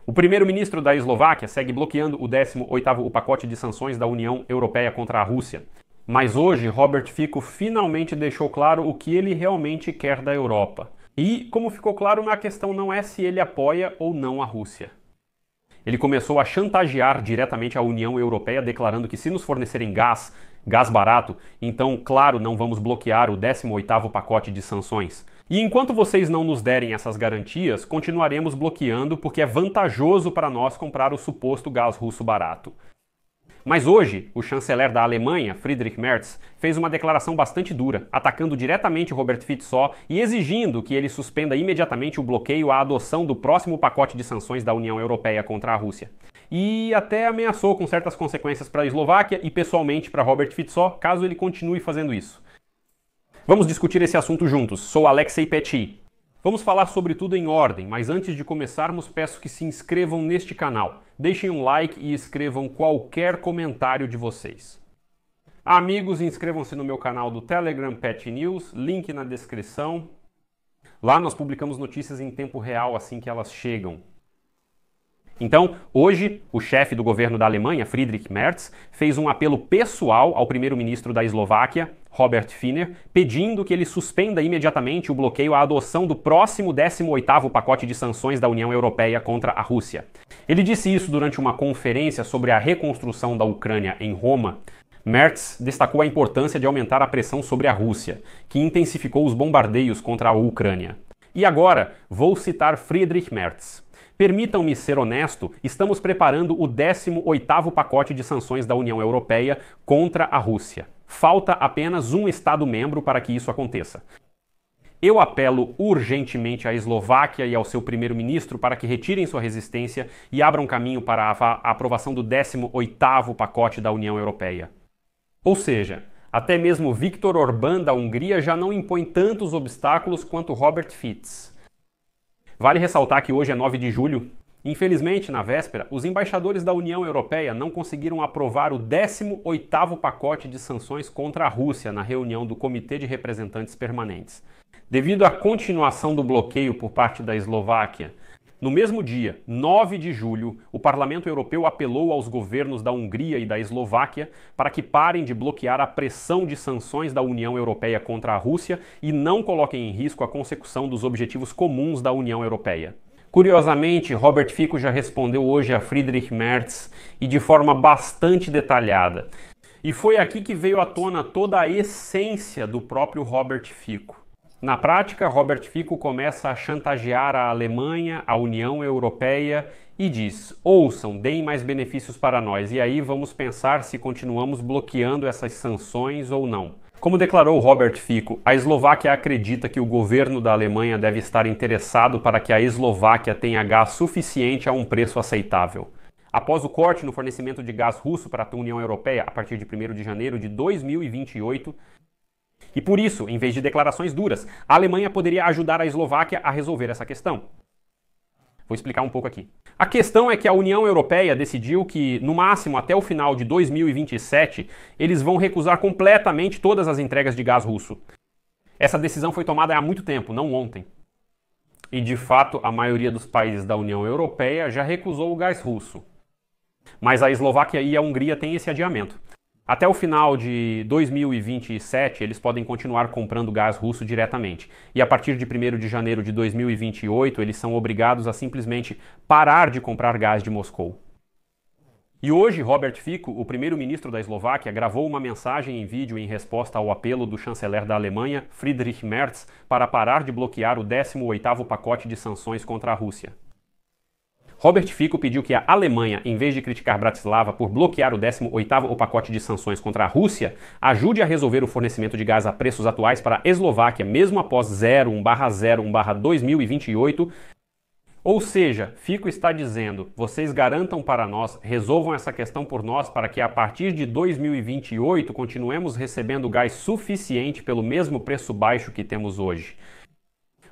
O primeiro-ministro da Eslováquia segue bloqueando o 18º pacote de sanções da União Europeia contra a Rússia. Mas hoje, Robert Fico finalmente deixou claro o que ele realmente quer da Europa. E, como ficou claro, a questão não é se ele apoia ou não a Rússia. Ele começou a chantagear diretamente a União Europeia, declarando que se nos fornecerem gás barato, então, claro, não vamos bloquear o 18º pacote de sanções. E enquanto vocês não nos derem essas garantias, continuaremos bloqueando porque é vantajoso para nós comprar o suposto gás russo barato. Mas hoje, o chanceler da Alemanha, Friedrich Merz, fez uma declaração bastante dura, atacando diretamente Robert Fico e exigindo que ele suspenda imediatamente o bloqueio à adoção do próximo pacote de sanções da União Europeia contra a Rússia. E até ameaçou com certas consequências para a Eslováquia e pessoalmente para Robert Fico, caso ele continue fazendo isso. Vamos discutir esse assunto juntos. Sou Alexei Petit. Vamos falar sobre tudo em ordem, mas antes de começarmos, peço que se inscrevam neste canal. Deixem um like e escrevam qualquer comentário de vocês. Amigos, inscrevam-se no meu canal do Telegram Pet News, link na descrição. Lá nós publicamos notícias em tempo real assim que elas chegam. Então, hoje, o chefe do governo da Alemanha, Friedrich Merz, fez um apelo pessoal ao primeiro-ministro da Eslováquia, Robert Finer, pedindo que ele suspenda imediatamente o bloqueio à adoção do próximo 18º pacote de sanções da União Europeia contra a Rússia. Ele disse isso durante uma conferência sobre a reconstrução da Ucrânia em Roma. Merz destacou a importância de aumentar a pressão sobre a Rússia, que intensificou os bombardeios contra a Ucrânia. E agora, vou citar Friedrich Merz. Permitam-me ser honesto, estamos preparando o 18º pacote de sanções da União Europeia contra a Rússia. Falta apenas um Estado-membro para que isso aconteça. Eu apelo urgentemente à Eslováquia e ao seu primeiro-ministro para que retirem sua resistência e abram caminho para a aprovação do 18º pacote da União Europeia. Ou seja, até mesmo Viktor Orbán da Hungria já não impõe tantos obstáculos quanto Robert Fico. Vale ressaltar que hoje é 9 de julho. Infelizmente, na véspera, os embaixadores da União Europeia não conseguiram aprovar o 18º pacote de sanções contra a Rússia na reunião do Comitê de Representantes Permanentes. Devido à continuação do bloqueio por parte da Eslováquia, no mesmo dia, 9 de julho, o Parlamento Europeu apelou aos governos da Hungria e da Eslováquia para que parem de bloquear a pressão de sanções da União Europeia contra a Rússia e não coloquem em risco a consecução dos objetivos comuns da União Europeia. Curiosamente, Robert Fico já respondeu hoje a Friedrich Merz e de forma bastante detalhada. E foi aqui que veio à tona toda a essência do próprio Robert Fico. Na prática, Robert Fico começa a chantagear a Alemanha, a União Europeia e diz: ouçam, deem mais benefícios para nós, e aí vamos pensar se continuamos bloqueando essas sanções ou não. Como declarou Robert Fico, a Eslováquia acredita que o governo da Alemanha deve estar interessado para que a Eslováquia tenha gás suficiente a um preço aceitável. Após o corte no fornecimento de gás russo para a União Europeia a partir de 1º de janeiro de 2028, e por isso, em vez de declarações duras, a Alemanha poderia ajudar a Eslováquia a resolver essa questão. Vou explicar um pouco aqui. A questão é que a União Europeia decidiu que, no máximo até o final de 2027, eles vão recusar completamente todas as entregas de gás russo. Essa decisão foi tomada há muito tempo, não ontem. E, de fato, a maioria dos países da União Europeia já recusou o gás russo. Mas a Eslováquia e a Hungria têm esse adiamento. Até o final de 2027, eles podem continuar comprando gás russo diretamente. E a partir de 1º de janeiro de 2028, eles são obrigados a simplesmente parar de comprar gás de Moscou. E hoje, Robert Fico, o primeiro-ministro da Eslováquia, gravou uma mensagem em vídeo em resposta ao apelo do chanceler da Alemanha, Friedrich Merz, para parar de bloquear o 18º pacote de sanções contra a Rússia. Robert Fico pediu que a Alemanha, em vez de criticar Bratislava por bloquear o 18º pacote de sanções contra a Rússia, ajude a resolver o fornecimento de gás a preços atuais para a Eslováquia, mesmo após 01/01/2028. Ou seja, Fico está dizendo, vocês garantam para nós, resolvam essa questão por nós para que a partir de 2028 continuemos recebendo gás suficiente pelo mesmo preço baixo que temos hoje.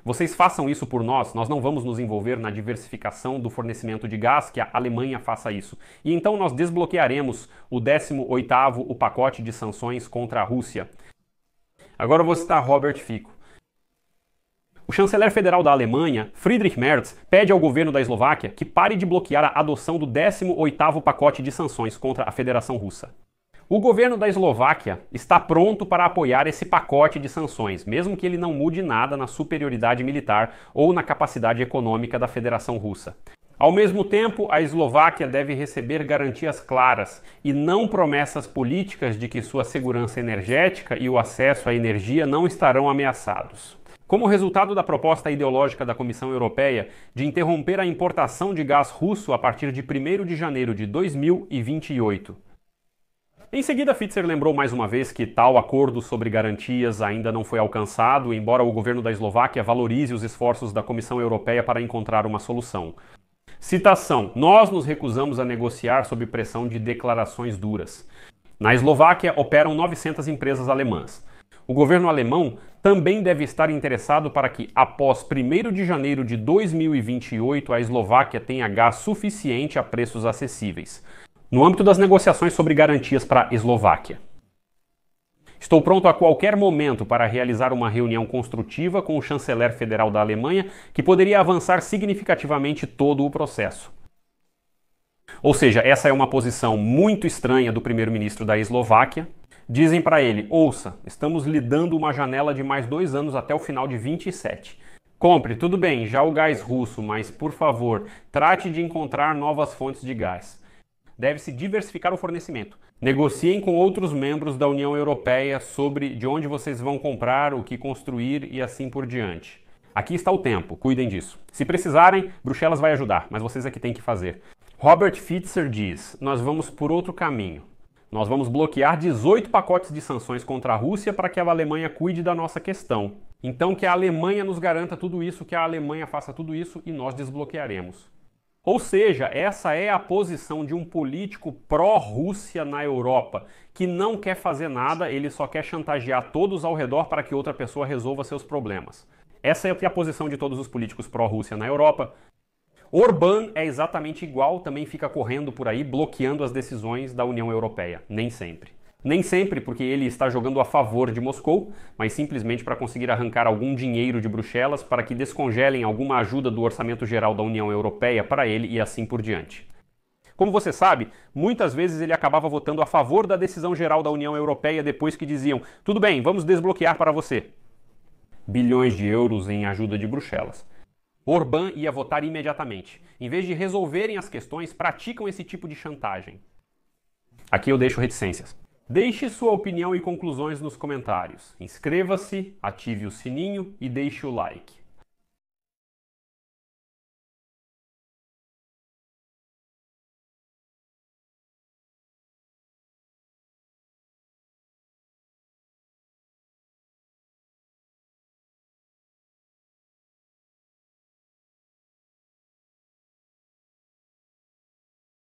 Vocês façam isso por nós não vamos nos envolver na diversificação do fornecimento de gás, que a Alemanha faça isso. E então nós desbloquearemos o 18º pacote de sanções contra a Rússia. Agora eu vou citar Robert Fico. O chanceler federal da Alemanha, Friedrich Merz, pede ao governo da Eslováquia que pare de bloquear a adoção do 18º pacote de sanções contra a Federação Russa. O governo da Eslováquia está pronto para apoiar esse pacote de sanções, mesmo que ele não mude nada na superioridade militar ou na capacidade econômica da Federação Russa. Ao mesmo tempo, a Eslováquia deve receber garantias claras e não promessas políticas de que sua segurança energética e o acesso à energia não estarão ameaçados. Como resultado da proposta ideológica da Comissão Europeia de interromper a importação de gás russo a partir de 1º de janeiro de 2028. Em seguida, Pfizer lembrou mais uma vez que tal acordo sobre garantias ainda não foi alcançado, embora o governo da Eslováquia valorize os esforços da Comissão Europeia para encontrar uma solução. Citação: nós nos recusamos a negociar sob pressão de declarações duras. Na Eslováquia operam 900 empresas alemãs. O governo alemão também deve estar interessado para que, após 1º de janeiro de 2028, a Eslováquia tenha gás suficiente a preços acessíveis. No âmbito das negociações sobre garantias para a Eslováquia. Estou pronto a qualquer momento para realizar uma reunião construtiva com o chanceler federal da Alemanha, que poderia avançar significativamente todo o processo. Ou seja, essa é uma posição muito estranha do primeiro-ministro da Eslováquia. Dizem para ele: ouça, estamos lhe dando uma janela de mais 2 anos até o final de 27. Compre, tudo bem, já o gás russo, mas, por favor, trate de encontrar novas fontes de gás. Deve-se diversificar o fornecimento. Negociem com outros membros da União Europeia sobre de onde vocês vão comprar, o que construir e assim por diante. Aqui está o tempo, cuidem disso. Se precisarem, Bruxelas vai ajudar, mas vocês é que têm que fazer. Robert Pfizer diz: nós vamos por outro caminho. Nós vamos bloquear 18 pacotes de sanções contra a Rússia para que a Alemanha cuide da nossa questão. Então que a Alemanha nos garanta tudo isso, que a Alemanha faça tudo isso e nós desbloquearemos. Ou seja, essa é a posição de um político pró-Rússia na Europa, que não quer fazer nada, ele só quer chantagear todos ao redor para que outra pessoa resolva seus problemas. Essa é a posição de todos os políticos pró-Rússia na Europa. Orbán é exatamente igual, também fica correndo por aí, bloqueando as decisões da União Europeia. Nem sempre. Nem sempre porque ele está jogando a favor de Moscou, mas simplesmente para conseguir arrancar algum dinheiro de Bruxelas para que descongelem alguma ajuda do orçamento geral da União Europeia para ele e assim por diante. Como você sabe, muitas vezes ele acabava votando a favor da decisão geral da União Europeia depois que diziam: tudo bem, vamos desbloquear para você. Bilhões de euros em ajuda de Bruxelas. Orbán ia votar imediatamente. Em vez de resolverem as questões, praticam esse tipo de chantagem. Aqui eu deixo reticências. Deixe sua opinião e conclusões nos comentários. Inscreva-se, ative o sininho e deixe o like.